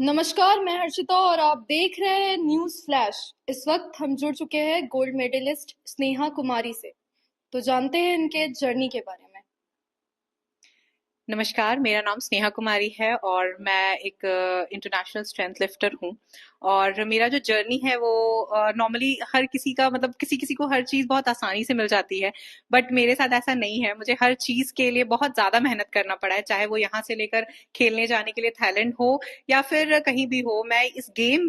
नमस्कार, मैं हर्षिता और आप देख रहे हैं न्यूज़ फ्लैश। इस वक्त हम जुड़ चुके हैं गोल्ड मेडलिस्ट स्नेहा कुमारी से। तो जानते हैं इनके जर्नी के बारे में। नमस्कार, मेरा नाम स्नेहा कुमारी है और मैं एक इंटरनेशनल स्ट्रेंथ लिफ्टर हूँ। और मेरा जो जर्नी है वो नॉर्मली हर किसी का मतलब किसी किसी को हर चीज़ बहुत आसानी से मिल जाती है। बट मेरे साथ ऐसा नहीं है, मुझे हर चीज़ के लिए बहुत ज़्यादा मेहनत करना पड़ा है, चाहे वो यहाँ से लेकर खेलने जाने के लिए थाईलैंड हो या फिर कहीं भी हो। मैं इस गेम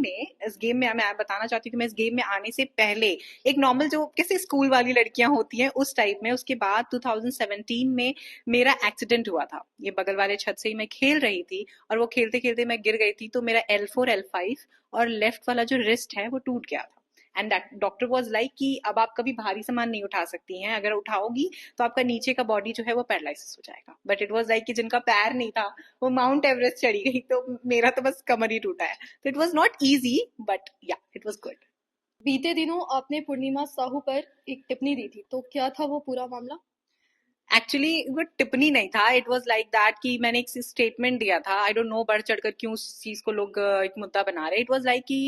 में मैं बताना चाहती हूँ कि मैं इस गेम में आने से पहले एक नॉर्मल जो कैसे स्कूल वाली लड़कियां होती हैं उस टाइप में, उसके बाद 2017 में मेरा एक्सीडेंट हुआ था। ये बगल वाले छत से ही मैं खेल रही थी और वो खेलते खेलते मैं गिर गई थी, तो मेरा L4 L5 और लेफ्ट वाला जो रिस्ट है वो टूट गया था। एंड डॉक्टर वॉज लाइक कि अब आप कभी भारी सामान नहीं उठा सकती हैं, अगर उठाओगी तो आपका नीचे का बॉडी जो है वो पैरालिसिस हो जाएगा। बट इट वॉज लाइक कि जिनका पैर नहीं था वो माउंट एवरेस्ट चढ़ी गई, तो मेरा तो बस कमर ही टूटा है। तो it was not easy, but या इट वॉज गुड। बीते दिनों आपने पूर्णिमा साहू पर एक टिप्पणी दी थी, तो क्या था वो पूरा मामला? एक्चुअली वो टिप्पणी नहीं था, इट वाज लाइक दैट कि मैंने एक स्टेटमेंट दिया था। आई डोंट नो बढ़ चढ़कर क्यों उस चीज को लोग एक मुद्दा बना रहे। इट वाज लाइक कि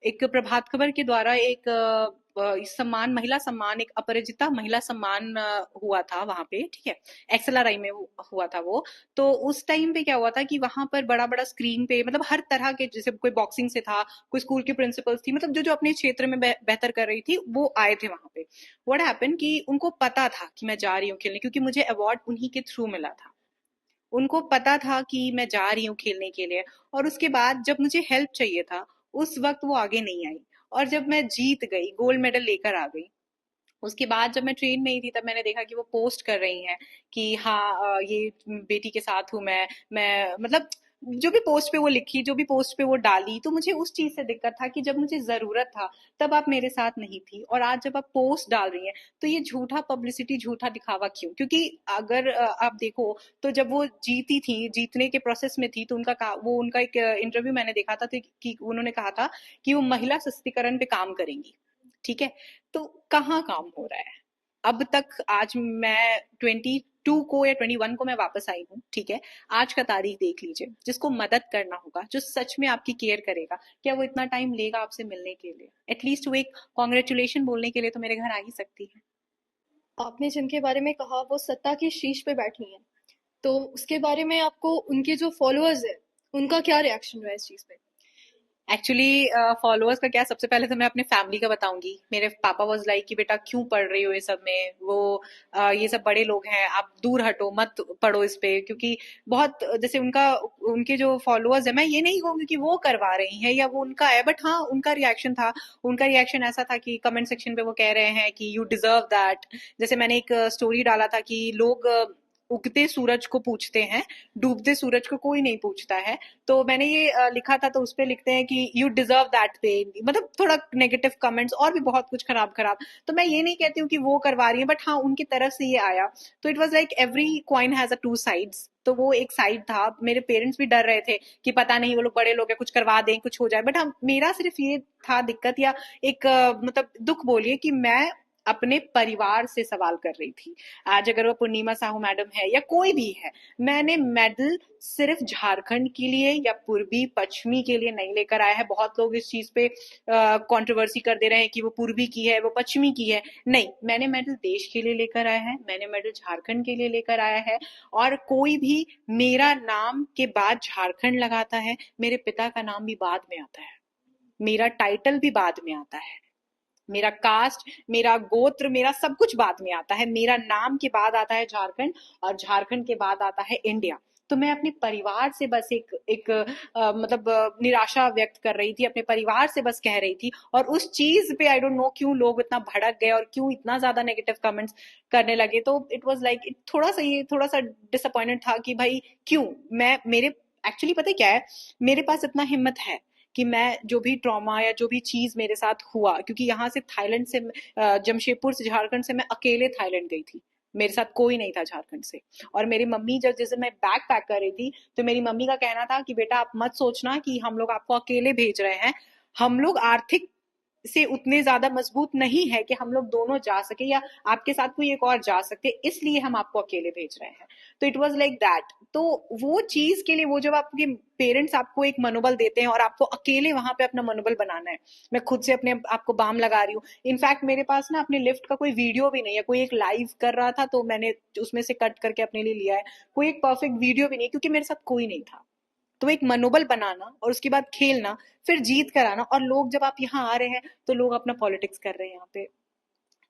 एक प्रभात खबर के द्वारा एक सम्मान, महिला सम्मान, एक अपराजिता महिला सम्मान हुआ था वहां पे, ठीक है। XLRI में हुआ था वो। तो उस टाइम पे क्या हुआ था कि वहां पर बड़ा बड़ा स्क्रीन पे मतलब हर तरह के, जैसे कोई बॉक्सिंग से था, कोई स्कूल की प्रिंसिपल्स थी, मतलब जो जो अपने क्षेत्र में बेहतर कर रही थी वो आए थे वहां पे। व्हाट हैपन कि उनको पता था कि मैं जा रही हूँ खेलने, क्योंकि मुझे अवार्ड उन्हीं के थ्रू मिला था। उनको पता था कि मैं जा रही हूँ खेलने के लिए। और उसके बाद जब मुझे हेल्प चाहिए था उस वक्त वो आगे नहीं आई। और जब मैं जीत गई, गोल्ड मेडल लेकर आ गई, उसके बाद जब मैं ट्रेन में ही थी तब मैंने देखा कि वो पोस्ट कर रही हैं कि हाँ, ये बेटी के साथ हूँ मैं मतलब जो भी पोस्ट पे वो लिखी, जो भी पोस्ट पे वो डाली, तो मुझे उस चीज से दिक्कत था कि जब मुझे जरूरत था तब आप मेरे साथ नहीं थी, और आज जब आप पोस्ट डाल रही हैं तो ये झूठा पब्लिसिटी, झूठा दिखावा क्यों? क्योंकि अगर आप देखो तो जब वो जीती थी, जीतने के प्रोसेस में थी, तो वो उनका एक इंटरव्यू मैंने देखा था, तो कि उन्होंने कहा था कि वो महिला सशक्तिकरण पे काम करेंगी, ठीक है। तो कहाँ काम हो रहा है अब तक? आज मैं 22 को या 21 को मैं वापस आई हूँ, ठीक है। आज का तारीख देख लीजिए, जिसको मदद करना होगा, जो सच में आपकी केयर करेगा, क्या वो इतना टाइम लेगा आपसे मिलने के लिए? एटलीस्ट वो एक कॉन्ग्रेचुलेशन बोलने के लिए तो मेरे घर आ ही सकती है। आपने जिनके बारे में कहा वो सत्ता की शीश पे बैठी हैं, तो उसके बारे में आपको उनके जो फॉलोअर्स है उनका क्या रिएक्शन रहा है इस चीज पे? एक्चुअली फॉलोअर्स का क्या, सबसे पहले तो मैं अपने फैमिली का बताऊंगी। मेरे पापा वाज लाइक कि बेटा क्यों पढ़ रही हो ये सब में, वो ये सब बड़े लोग हैं, आप दूर हटो, मत पढ़ो इस पे। क्योंकि बहुत जैसे उनके जो फॉलोअर्स है, मैं ये नहीं कहूंगी कि वो करवा रही हैं या वो उनका है, बट हाँ उनका रिएक्शन था। उनका रिएक्शन ऐसा था कि कमेंट सेक्शन पे वो कह रहे हैं कि यू डिजर्व दैट। जैसे मैंने एक स्टोरी डाला था कि लोग उगते सूरज को पूछते हैं, डूबते सूरज को कोई नहीं पूछता है। तो मैंने ये लिखा था, तो उसपे लिखते हैं कि यू डिजर्व दैट पेन, मतलब थोड़ा नेगेटिव कमेंट्स और भी बहुत कुछ खराब खराब। तो मैं ये नहीं कहती हूँ कि वो करवा रही है, बट हाँ उनकी तरफ से ये आया। तो it was like every coin has a two sides. तो वो एक साइड था। मेरे पेरेंट्स भी डर रहे थे कि पता नहीं वो लोग बड़े लोग हैं, कुछ करवा दें, कुछ हो जाए। बट हाँ मेरा सिर्फ ये था दिक्कत, या एक मतलब दुख बोलिए, कि मैं अपने परिवार से सवाल कर रही थी। आज अगर वो पूर्णिमा साहू मैडम है या कोई भी है, मैंने मेडल सिर्फ झारखंड के लिए या पूर्वी पश्चिमी के लिए नहीं लेकर आया है। बहुत लोग इस चीज पे कंट्रोवर्सी कर दे रहे हैं कि वो पूर्वी की है, वो पश्चिमी की है। नहीं, मैंने मेडल देश के लिए लेकर आया है, मैंने मेडल झारखंड के लिए लेकर आया है। और कोई भी मेरा नाम के बाद झारखंड लगाता है, मेरे पिता का नाम भी बाद में आता है, मेरा टाइटल भी बाद में आता है, मेरा कास्ट, मेरा गोत्र, मेरा सब कुछ बाद में आता है। मेरा नाम के बाद आता है झारखंड, और झारखंड के बाद आता है इंडिया। तो मैं अपने परिवार से बस एक एक मतलब निराशा व्यक्त कर रही थी, अपने परिवार से बस कह रही थी। और उस चीज पे आई डोंट नो क्यों लोग इतना भड़क गए और क्यों इतना ज्यादा नेगेटिव कमेंट्स करने लगे। तो इट वाज लाइक थोड़ा सा डिसअपॉइंटेड था कि भाई क्यों मैं मेरे एक्चुअली पता है क्या है, मेरे पास इतना हिम्मत है कि मैं जो भी ट्रॉमा या जो भी चीज मेरे साथ हुआ, क्योंकि यहाँ से थाईलैंड से जमशेदपुर से, झारखंड से मैं अकेले थाईलैंड गई थी, मेरे साथ कोई नहीं था झारखंड से। और मेरी मम्मी जब जैसे मैं बैग पैक कर रही थी, तो मेरी मम्मी का कहना था कि बेटा आप मत सोचना कि हम लोग आपको अकेले भेज रहे हैं, हम लोग आर्थिक से उतने ज्यादा मजबूत नहीं है कि हम लोग दोनों जा सके या आपके साथ कोई एक और जा सकते, इसलिए हम आपको अकेले भेज रहे हैं। तो इट वाज लाइक दैट। तो वो चीज के लिए, वो जब आपके पेरेंट्स आपको एक मनोबल देते हैं और आपको अकेले वहां पे अपना मनोबल बनाना है, मैं खुद से अपने आपको बाम लगा रही हूँ। इनफैक्ट मेरे पास ना अपने लिफ्ट का कोई वीडियो भी नहीं है, कोई एक लाइव कर रहा था तो मैंने उसमें से कट करके अपने लिए लिया है, कोई एक परफेक्ट वीडियो भी नहीं है, क्योंकि मेरे साथ कोई नहीं था। तो एक मनोबल बनाना और उसके बाद खेलना, फिर जीत कर आना, और लोग जब आप यहाँ आ रहे हैं तो लोग अपना पॉलिटिक्स कर रहे हैं यहाँ पे।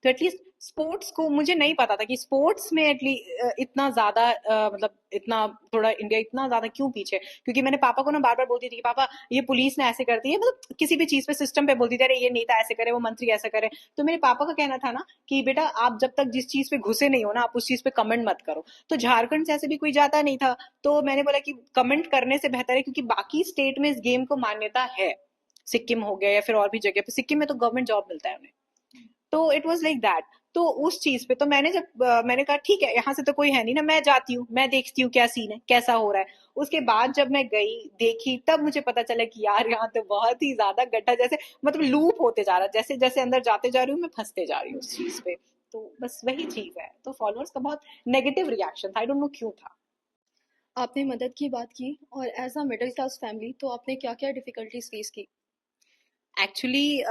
तो एटलीस्ट स्पोर्ट्स को, मुझे नहीं पता था कि स्पोर्ट्स में एटलीस्ट इतना ज्यादा मतलब इतना थोड़ा इंडिया इतना ज्यादा क्यों पीछे है। क्योंकि मैंने पापा को ना बार बार बोलती थी कि पापा ये पुलिस ने ऐसे करती है, मतलब किसी भी चीज पे सिस्टम पे बोलती थी, अरे ये नेता ऐसे करे, वो मंत्री ऐसा करे। तो मेरे पापा का कहना था ना कि बेटा आप जब तक जिस चीज पे घुसे नहीं हो ना, आप उस चीज पे कमेंट मत करो। तो झारखंड से ऐसे भी कोई जाता नहीं था, तो मैंने बोला कि कमेंट करने से बेहतर है, क्योंकि बाकी स्टेट में इस गेम को मान्यता है, सिक्किम हो गया या फिर और भी जगह पे, सिक्किम में तो गवर्नमेंट जॉब मिलता है उन्हें। तो इट वाज लाइक दैट। तो उस चीज पे तो मैंने जब मैंने कहा ठीक है, यहाँ से तो कोई है नहीं ना, मैं जाती हूँ, मैं देखती हूँ क्या सीन है, कैसा हो रहा है। उसके बाद जब मैं गई, देखी, तब मुझे पता चला कि यार यहाँ तो बहुत ही ज्यादा गड्ढा जैसे, मतलब लूप होते जा रहा है, जैसे जैसे अंदर जाते जा रही हूँ मैं फंसते जा रही हूँ उस चीज पे। तो बस वही चीज है। तो फॉलोअर्स का बहुत नेगेटिव रिएक्शन था, आई डोंट नो क्यों था। आपने मदद की बात की, और as a middle class family तो आपने क्या क्या डिफिकल्टीज फेस की? एक्चुअली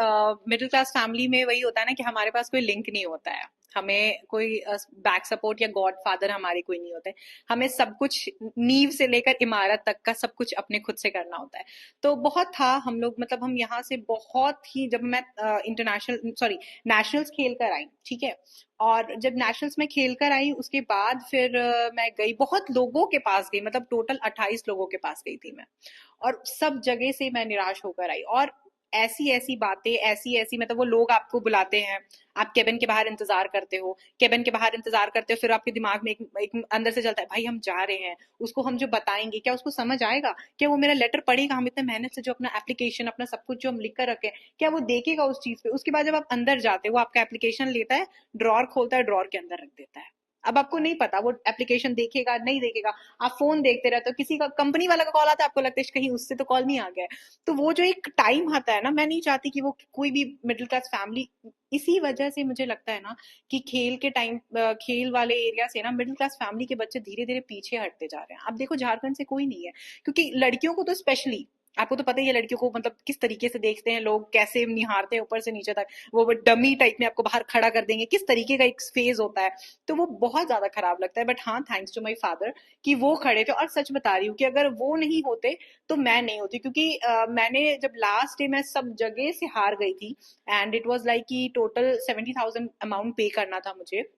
मिडिल क्लास फैमिली में वही होता है ना कि हमारे पास कोई लिंक नहीं होता है, हमें कोई बैक सपोर्ट या गॉड फादर हमारे कोई नहीं होते। हमें सब कुछ नींव से लेकर इमारत तक का सब कुछ अपने खुद से करना होता है। तो बहुत था, हम लोग मतलब हम यहाँ से बहुत ही, जब मैं इंटरनेशनल सॉरी नेशनल्स खेल कर आई, ठीक है, और जब नेशनल्स में खेल कर आई उसके बाद फिर मैं गई बहुत लोगों के पास गई, मतलब टोटल 28 लोगों के पास गई थी मैं। और सब जगह से मैं निराश होकर आई, और ऐसी ऐसी बातें, ऐसी ऐसी, मतलब वो लोग आपको बुलाते हैं, आप केबिन के बाहर इंतजार करते हो, केबिन के बाहर इंतजार करते हो, फिर आपके दिमाग में एक अंदर से चलता है, भाई हम जा रहे हैं, उसको हम जो बताएंगे क्या उसको समझ आएगा, क्या वो मेरा लेटर पढ़ेगा, हम इतने मेहनत से जो अपना एप्लीकेशन अपना सब कुछ जो हम लिख कर रखे हैं, क्या वो देखेगा उस चीज पे। उसके बाद जब आप अंदर जाते हो, वो आपका एप्लीकेशन लेता है, ड्रॉर खोलता है, ड्रॉर के अंदर रख देता है। अब आपको नहीं पता वो एप्लीकेशन देखेगा नहीं देखेगा, आप फोन देखते रहते हो, किसी का कंपनी वाला का कॉल आता है, आपको लगता है कहीं उससे तो कॉल नहीं आ गया। तो वो जो एक टाइम आता है ना, मैं नहीं चाहती कि वो कोई भी मिडिल क्लास फैमिली, इसी वजह से मुझे लगता है ना कि खेल के टाइम, खेल वाले एरिया से ना मिडिल क्लास फैमिली के बच्चे धीरे धीरे पीछे हटते जा रहे हैं। अब देखो झारखंड से कोई नहीं है, क्योंकि लड़कियों को तो स्पेशली, आपको तो पता ही है लड़कियों को मतलब किस तरीके से देखते हैं लोग, कैसे निहारते हैं ऊपर से नीचे तक, वो डमी टाइप में आपको बाहर खड़ा कर देंगे, किस तरीके का एक फेज होता है। तो वो बहुत ज्यादा खराब लगता है। बट हाँ, थैंक्स टू माई फादर कि वो खड़े थे, और सच बता रही हूँ कि अगर वो नहीं होते तो मैं नहीं होती, क्योंकि मैंने जब लास्ट डे मैं सब जगह से हार गई थी, एंड इट वाज लाइक कि टोटल 70,000 अमाउंट पे करना था मुझे।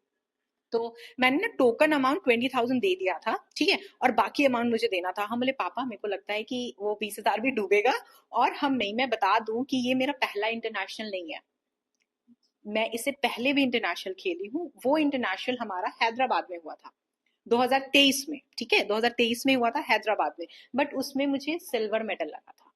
तो मैंने ना टोकन अमाउंट 20,000 दे दिया था, ठीक है, और बाकी अमाउंट मुझे देना था। हम बोले पापा मेरे को लगता है कि वो 20,000 भी डूबेगा, और हम नहीं, मैं बता दूं कि ये मेरा पहला इंटरनेशनल नहीं है, मैं इससे पहले भी इंटरनेशनल खेली हूँ। वो इंटरनेशनल हमारा हैदराबाद में हुआ था 2023 में, ठीक है, 2023 में हुआ था हैदराबाद में। बट उसमें मुझे सिल्वर मेडल लगा था।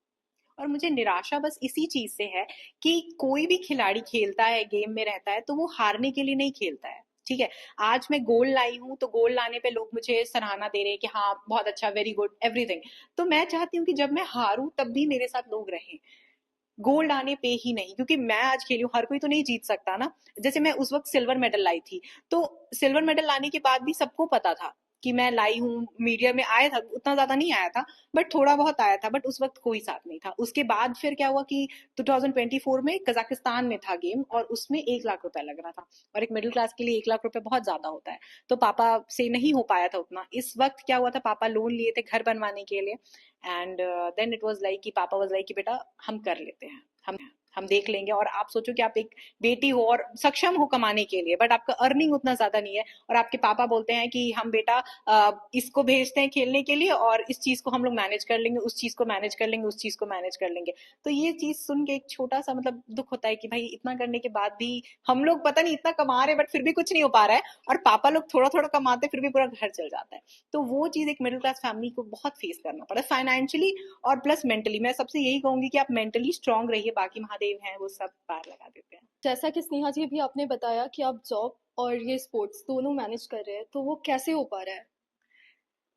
और मुझे निराशा बस इसी चीज से है कि कोई भी खिलाड़ी खेलता है, गेम में रहता है, तो वो हारने के लिए नहीं खेलता है, ठीक है। आज मैं गोल्ड लाई हूं तो गोल्ड लाने पे लोग मुझे सराहना दे रहे हैं कि हाँ बहुत अच्छा, वेरी गुड एवरीथिंग। तो मैं चाहती हूँ कि जब मैं हारूं तब भी मेरे साथ लोग रहें, गोल्ड आने पे ही नहीं, क्योंकि मैं आज खेली हूँ, हर कोई तो नहीं जीत सकता ना। जैसे मैं उस वक्त सिल्वर मेडल लाई थी, तो सिल्वर मेडल लाने के बाद भी सबको पता था कि मैं लाई हूँ, मीडिया में आया था, उतना ज्यादा नहीं आया था, बट थोड़ा बहुत आया था। बट उस वक्त कोई साथ नहीं था। उसके बाद फिर क्या हुआ कि 2024 में कजाकिस्तान में था गेम, और उसमें 1 लाख रुपए लग रहा था, और एक मिडिल क्लास के लिए 1 लाख रुपए बहुत ज्यादा होता है। तो पापा से नहीं हो पाया था उतना। इस वक्त क्या हुआ था, पापा लोन लिए थे घर बनवाने के लिए, and then it was like कि पापा वाज लाइक कि बेटा हम कर लेते हैं, हम देख लेंगे। और आप सोचो कि आप एक बेटी हो और सक्षम हो कमाने के लिए, बट आपका अर्निंग उतना ज्यादा नहीं है, और आपके पापा बोलते हैं कि हम बेटा इसको भेजते हैं खेलने के लिए, और इस चीज को हम लोग मैनेज कर लेंगे, उस चीज को मैनेज कर लेंगे, उस चीज को मैनेज कर लेंगे। तो ये चीज सुन के एक छोटा सा मतलब दुख होता है कि भाई इतना करने के बाद भी हम लोग पता नहीं इतना कमा रहे, बट फिर भी कुछ नहीं हो पा रहा है, और पापा लोग थोड़ा थोड़ा कमाते फिर भी पूरा घर चल जाता है। तो वो चीज एक मिडिल क्लास फैमिली को बहुत फेस करना पड़ा फाइनेंशियली, और प्लस मेंटली। मैं सबसे यही कहूंगी कि आप मेंटली स्ट्रांग रहिए, बाकी महादेव हैं वो सब पार लगा देते हैं। जैसा कि स्नेहा जी अभी आपने बताया कि आप जॉब और ये स्पोर्ट्स दोनों मैनेज कर रहे हैं, तो वो कैसे हो पा रहा है?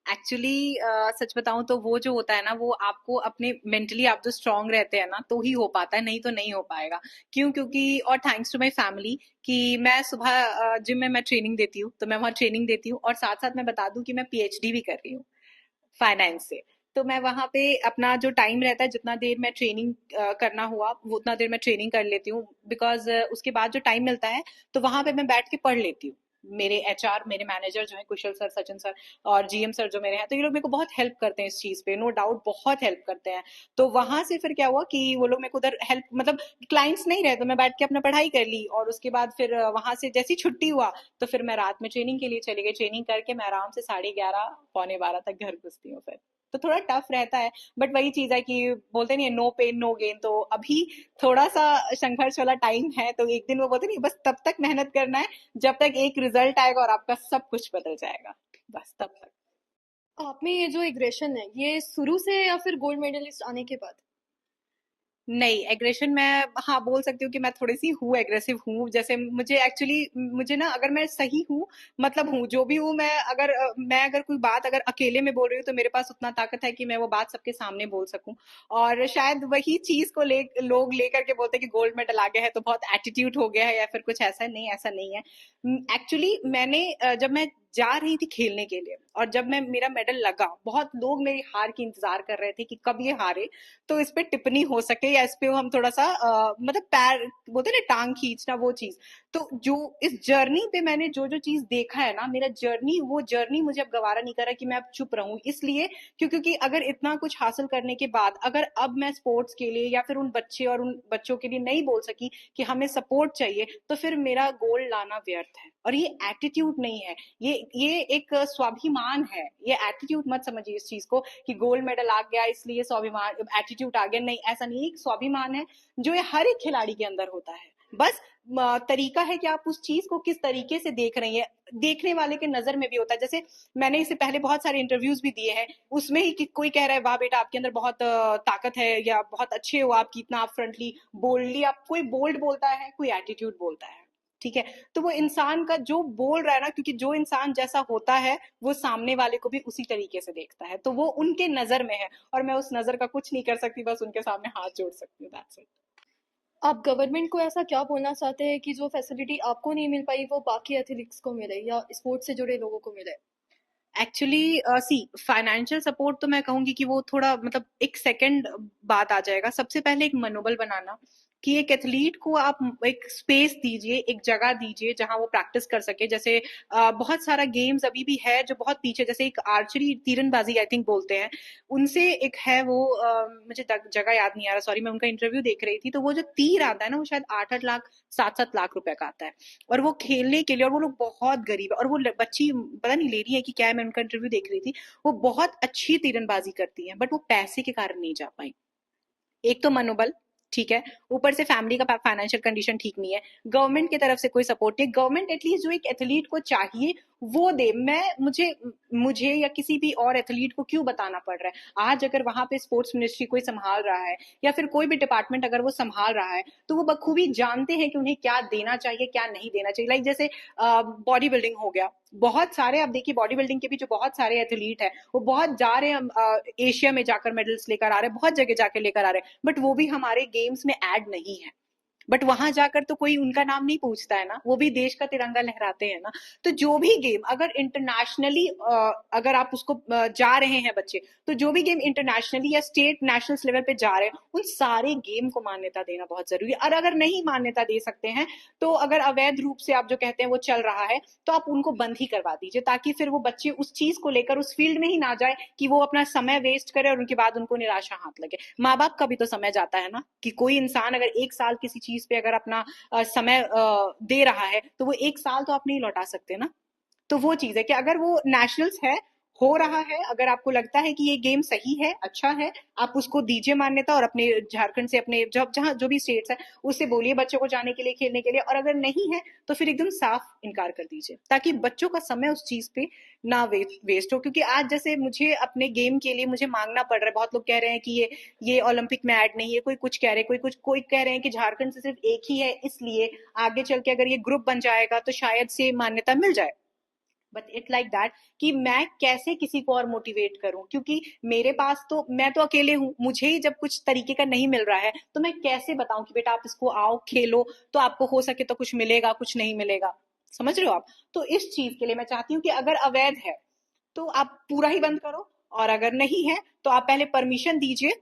एक्चुअली सच बताऊं तो वो जो होता है ना, वो आपको अपने मेंटली आप जो स्ट्रांग रहते हैं ना तो ही हो पाता है, नहीं तो नहीं हो पाएगा। क्यों? क्योंकि और थैंक्स टू माय फैमिली कि मैं सुबह जिम में मैं ट्रेनिंग देती हूँ, तो मैं वहाँ ट्रेनिंग देती हूँ, और साथ साथ मैं बता दूं कि मैं पीएचडी भी कर रही हूँ फाइनेंस से। तो मैं वहां पे अपना जो टाइम रहता है, जितना देर मैं ट्रेनिंग करना हुआ वो उतना देर मैं ट्रेनिंग कर लेती हूँ, बिकॉज उसके बाद जो टाइम मिलता है तो वहां पे मैं बैठ के पढ़ लेती हूँ। मेरे एचआर, मेरे मैनेजर जो है कुशल सर, सचिन सर और जीएम सर जो मेरे हैं, तो ये लोग मेरे को बहुत हेल्प करते हैं इस चीज पे, नो डाउट बहुत हेल्प करते हैं। तो वहां से फिर क्या हुआ कि वो लोग मेरे को उधर हेल्प, मतलब क्लाइंट्स नहीं रहे तो मैं बैठ के अपना पढ़ाई कर ली, और उसके बाद फिर वहां से जैसी छुट्टी हुआ तो फिर मैं रात में ट्रेनिंग के लिए चली गई। ट्रेनिंग करके मैं आराम से 11:30 12 तक घर घुसती हूँ फिर। तो थोड़ा टफ रहता है, बट वही चीज है कि बोलते नहीं, नो पेन नो गेन। तो अभी थोड़ा सा संघर्ष वाला टाइम है, तो एक दिन वो बोलते नहीं, बस तब तक मेहनत करना है जब तक एक रिजल्ट आएगा और आपका सब कुछ बदल जाएगा, बस तब तक। आप में ये जो एग्रेशन है, ये शुरू से या फिर गोल्ड मेडलिस्ट आने के बाद? नहीं, एग्रेशन मैं हाँ बोल सकती हूँ कि मैं थोड़ी सी हूँ, एग्रेसिव हूँ। जैसे मुझे एक्चुअली, मुझे ना, अगर मैं सही हूँ, मतलब हूँ जो भी हूँ मैं, अगर मैं अगर कोई बात अगर अकेले में बोल रही हूँ तो मेरे पास उतना ताकत है कि मैं वो बात सबके सामने बोल सकूं। और शायद वही चीज को लोग लेकर के बोलते हैं कि गोल्ड मेडल आ गया है तो बहुत एटीट्यूड हो गया है या फिर कुछ ऐसा। नहीं, ऐसा नहीं है। एक्चुअली मैंने जब मैं जा रही थी खेलने के लिए और जब मैं मेरा मेडल लगा, बहुत लोग मेरी हार की इंतजार कर रहे थे कि कब ये हारे, तो इस पे टिप्पणी हो सके या इस पे हम थोड़ा सा मतलब पैर बोलते हैं ना, टांग खींचना, वो चीज। तो जो इस जर्नी पे मैंने जो जो चीज देखा है ना, मेरा जर्नी, वो जर्नी मुझे अब गवारा नहीं कर रहा कि मैं अब चुप रहूं। इसलिए क्योंकि अगर इतना कुछ हासिल करने के बाद अगर अब मैं स्पोर्ट्स के लिए या फिर उन बच्चे और उन बच्चों के लिए नहीं बोल सकी कि हमें सपोर्ट चाहिए, तो फिर मेरा गोल्ड लाना व्यर्थ है। और ये एटीट्यूड नहीं है, ये एक स्वाभिमान है। ये एटीट्यूड मत समझिए इस चीज को कि गोल्ड मेडल आ गया इसलिए स्वाभिमान, एटीट्यूड आ गया। नहीं, ऐसा नहीं। एक स्वाभिमान है जो ये हर एक खिलाड़ी के अंदर होता है। बस तरीका है कि आप उस चीज को किस तरीके से देख रही हैं, देखने वाले के नजर में भी होता है। जैसे मैंने इससे पहले बहुत सारे इंटरव्यूज भी दिए हैं, उसमें ही कि कोई कह रहा है वाह बेटा आपके अंदर बहुत ताकत है, या बहुत अच्छे हो आप, कितना आप फ्रंटली बोल्डली, आप कोई बोल्ड बोलता है, कोई एटीट्यूड बोलता है। ठीक है? तो वो इंसान का जो बोल रहा है ना, क्योंकि जो इंसान जैसा होता है वो सामने वाले को भी उसी तरीके से देखता है, तो वो उनके नजर में है और मैं उस नजर का कुछ नहीं कर सकती, बस उनके सामने हाथ जोड़ सकती हूँ, दैट्स इट। आप गवर्नमेंट को ऐसा क्या बोलना चाहते हैं कि जो फैसिलिटी आपको नहीं मिल पाई वो बाकी एथलीट्स को मिले या स्पोर्ट्स से जुड़े लोगों को मिले? एक्चुअली सी फाइनेंशियल सपोर्ट तो मैं कहूंगी कि वो थोड़ा मतलब एक सेकंड बात आ जाएगा। सबसे पहले एक मनोबल बनाना कि एक एथलीट को आप एक स्पेस दीजिए, एक जगह दीजिए जहां वो प्रैक्टिस कर सके। जैसे बहुत सारा गेम्स अभी भी है जो बहुत पीछे, जैसे एक आर्चरी, तीरंदाजी आई थिंक बोलते हैं, उनसे एक है वो मुझे जगह याद नहीं आ रहा, सॉरी। मैं उनका इंटरव्यू देख रही थी, तो वो जो तीर आता है ना, वो शायद 8-8 लाख 7-7 लाख रुपए का आता है, और वो खेलने के लिए, और वो लोग बहुत गरीब है, और वो बच्ची पता नहीं ले रही है कि क्या है, मैं उनका इंटरव्यू देख रही थी। वो बहुत अच्छी तीरंदाजी करती है, बट वो पैसे के कारण नहीं जा पाई। एक तो मनोबल, ठीक है, ऊपर से फैमिली का फाइनेंशियल कंडीशन ठीक नहीं है, गवर्नमेंट की तरफ से कोई सपोर्ट नहीं। गवर्नमेंट एटलीस्ट जो एक एथलीट को चाहिए वो दे। मैं मुझे मुझे या किसी भी और एथलीट को क्यों बताना पड़ रहा है? आज अगर वहां पे स्पोर्ट्स मिनिस्ट्री कोई संभाल रहा है या फिर कोई भी डिपार्टमेंट अगर वो संभाल रहा है, तो वो बखूबी जानते हैं कि उन्हें क्या देना चाहिए, क्या नहीं देना चाहिए। लाइक जैसे बॉडी बिल्डिंग हो गया, बहुत सारे आप देखिए बॉडी बिल्डिंग के भी जो बहुत सारे एथलीट है, वो बहुत जा रहे हैं एशिया में जाकर मेडल्स लेकर आ रहे हैं, बहुत जगह जाकर लेकर आ रहे हैं, बट वो भी हमारे गेम्स में ऐड नहीं है। बट वहां जाकर तो कोई उनका नाम नहीं पूछता है ना, वो भी देश का तिरंगा लहराते हैं ना। तो जो भी गेम अगर इंटरनेशनली अगर आप उसको जा रहे हैं बच्चे, तो जो भी गेम इंटरनेशनली या स्टेट नेशनल लेवल पे जा रहे हैं, उन सारे गेम को मान्यता देना बहुत जरूरी है। और अगर नहीं मान्यता दे सकते हैं, तो अगर अवैध रूप से आप जो कहते हैं वो चल रहा है, तो आप उनको बंद ही करवा दीजिए, ताकि फिर वो बच्चे उस चीज को लेकर उस फील्ड में ही ना जाए कि वो अपना समय वेस्ट करे और उनके बाद उनको निराशा हाथ लगे। माँ बाप का भी तो समय जाता है ना, कि कोई इंसान अगर 1 साल किसी चीज पे अगर अपना समय दे रहा है, तो वो 1 साल तो आप नहीं लौटा सकते ना। तो वो चीज है कि अगर वो नेशनल्स है, हो रहा है, अगर आपको लगता है कि ये गेम सही है, अच्छा है, आप उसको दीजिए मान्यता, और अपने झारखंड से, अपने जब जहां जो भी स्टेट्स है, उससे बोलिए बच्चों को जाने के लिए, खेलने के लिए। और अगर नहीं है तो फिर एकदम साफ इनकार कर दीजिए, ताकि बच्चों का समय उस चीज पे ना वेस्ट हो। क्योंकि आज जैसे मुझे अपने गेम के लिए मुझे मांगना पड़ रहा है, बहुत लोग कह रहे हैं कि ये ओलंपिक में ऐड नहीं है, कोई कुछ कह रहे हैं, कोई कह रहे हैं कि झारखंड से सिर्फ एक ही है, इसलिए आगे चल के अगर ये ग्रुप बन जाएगा तो शायद से मान्यता मिल जाए। बट इट लाइक दैट कि मैं कैसे किसी को और मोटिवेट करूं, क्योंकि मेरे पास तो मैं तो अकेले हूं, मुझे ही जब कुछ तरीके का नहीं मिल रहा है तो मैं कैसे बताऊं कि बेटा आप इसको आओ खेलो, तो आपको हो सके तो कुछ मिलेगा, कुछ नहीं मिलेगा। समझ रहे हो आप? तो इस चीज के लिए मैं चाहती हूँ कि अगर अवैध है तो आप पूरा ही बंद करो, और अगर नहीं है तो आप पहले परमिशन दीजिए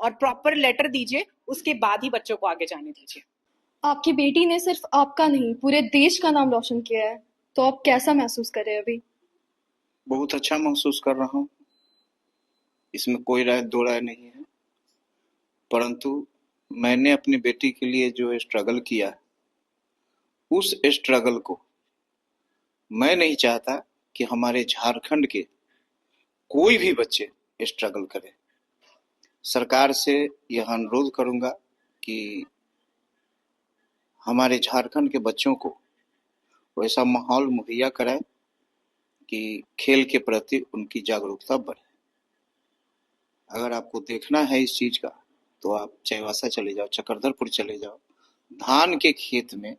और प्रॉपर लेटर दीजिए, उसके बाद ही बच्चों को आगे जाने दीजिए। आपकी बेटी ने सिर्फ आपका नहीं पूरे देश का नाम रोशन किया है, तो आप कैसा महसूस कर रहे हैं अभी? बहुत अच्छा महसूस कर रहा हूँ। इसमें कोई दो राय नहीं है। परंतु मैंने अपनी बेटी के लिए जो स्ट्रगल किया, उस स्ट्रगल को मैं नहीं चाहता कि हमारे झारखंड के कोई भी बच्चे स्ट्रगल करें। सरकार से यह अनुरोध करूंगा कि हमारे झारखंड के बच्चों को वैसा माहौल मुहैया कराए कि खेल के प्रति उनकी जागरूकता बढ़े। अगर आपको देखना है इस चीज का तो आप चाईबासा चले जाओ, चक्रधरपुर चले जाओ। धान के खेत में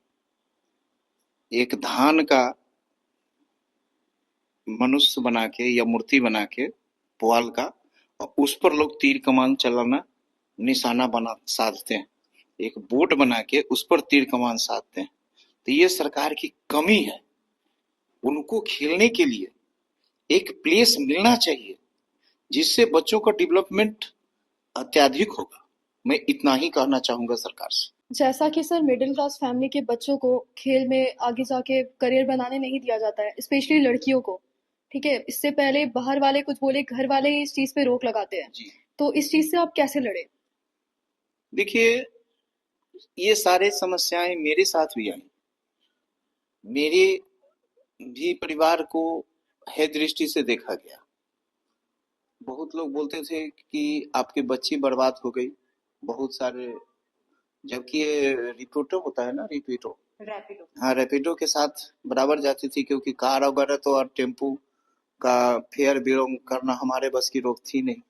एक धान का मनुष्य बना के या मूर्ति बना के पुआल का, और उस पर लोग तीर कमान चलाना निशाना बना साधते हैं। एक बोट बना के उस पर तीर कमान साधते हैं। तो ये सरकार की कमी है। उनको खेलने के लिए एक प्लेस मिलना चाहिए जिससे बच्चों का डेवलपमेंट अत्यधिक होगा। मैं इतना ही कहना चाहूंगा सरकार से। जैसा कि सर मिडिल क्लास फैमिली के बच्चों को खेल में आगे जाके करियर बनाने नहीं दिया जाता है, स्पेशली लड़कियों को। ठीक है, इससे पहले बाहर वाले कुछ बोले, घर वाले ही इस चीज पे रोक लगाते हैं। जी तो इस चीज से आप कैसे लड़े? देखिए, ये सारे समस्याएं मेरे साथ भी आई। मेरे भी परिवार को है दृष्टि से देखा गया। बहुत लोग बोलते थे कि आपकी बच्ची बर्बाद हो गई। बहुत सारे, जबकि ये रिपोर्टो होता है ना, रिपीटो, रैपिडो। हाँ रैपिडो के साथ बराबर जाती थी, क्योंकि कार वगैरह तो और टेम्पू का फेयर बिलोंग करना हमारे बस की रोक थी नहीं।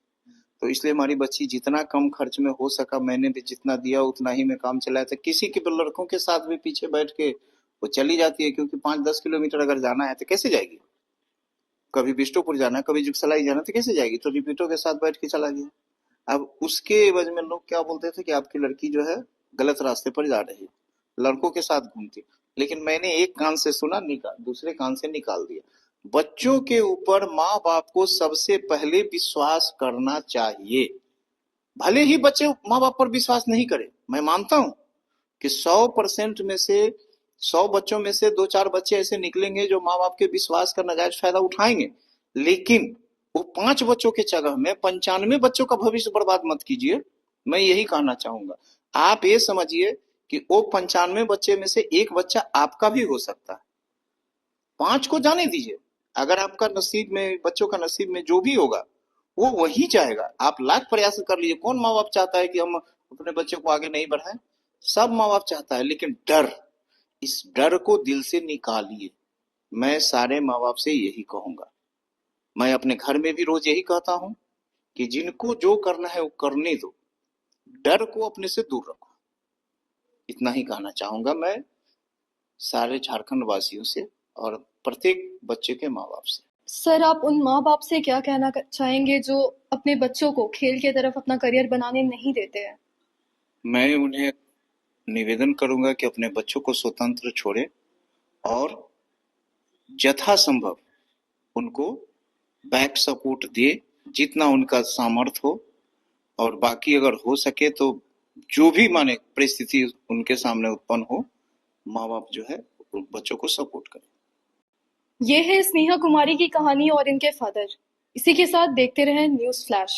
तो इसलिए हमारी बच्ची जितना कम खर्च में हो सका, मैंने भी जितना दिया उतना ही में काम चलाया था। किसी के भी लड़कों के साथ भी पीछे बैठ के वो चली जाती है, क्योंकि 5-10 किलोमीटर अगर जाना है तो कैसे जाएगी? कभी बिष्टुपुर जाना है, कभी जुगसलाई जाना है, तो कैसे जाएगी? तो रिपीटो के साथ बैठ के चला गया। अब उसके एवज में लोग क्या बोलते थे कि आपकी लड़की जो है गलत रास्ते पर जा रही है, लड़कों के साथ घूमती। लेकिन मैंने एक कान से सुना, निकाल दूसरे कान से निकाल दिया। बच्चों के ऊपर माँ बाप को सबसे पहले विश्वास करना चाहिए। भले ही बच्चे माँ बाप पर विश्वास नहीं करें, मैं मानता हूं कि 100% में से 100 बच्चों में से 2-4 बच्चे ऐसे निकलेंगे जो माँ बाप के विश्वास का नाजायज फायदा उठाएंगे। लेकिन वो 5 बच्चों के जगह में 95 बच्चों का भविष्य बर्बाद मत कीजिए। मैं यही कहना चाहूंगा। आप ये समझिए कि वो 95 बच्चे में से एक बच्चा आपका भी हो सकता है। 5 को जाने दीजिए। अगर आपका नसीब में, बच्चों का नसीब में जो भी होगा वो वही जाएगा। आप लाख प्रयास कर लीजिए। कौन माँ बाप चाहता है कि हम अपने बच्चे को आगे नहीं बढ़ाएं? सब माँ बाप चाहता है। लेकिन डर, इस डर को दिल से निकालिए। मैं सारे माँ बाप से यही कहूंगा। मैं अपने घर में भी रोज यही कहता हूं कि जिनको जो करना है वो करने दो, डर को अपने से दूर रखो। इतना ही कहना चाहूंगा मैं सारे झारखंड वासियों से और प्रत्येक बच्चे के माँ बाप से। सर, आप उन माँ बाप से क्या कहना चाहेंगे जो अपने बच्चों को खेल के तरफ अपना करियर बनाने नहीं देते हैं? मैं उन्हें निवेदन करूंगा कि अपने बच्चों को स्वतंत्र छोड़े और यथासंभव उनको बैक सपोर्ट दे, जितना उनका सामर्थ्य हो। और बाकी अगर हो सके तो जो भी माने परिस्थिति उनके सामने उत्पन्न हो, माँ बाप जो है बच्चों को सपोर्ट करें। ये है स्नेहा कुमारी की कहानी और इनके फादर। इसी के साथ देखते रहें न्यूज़ फ्लैश।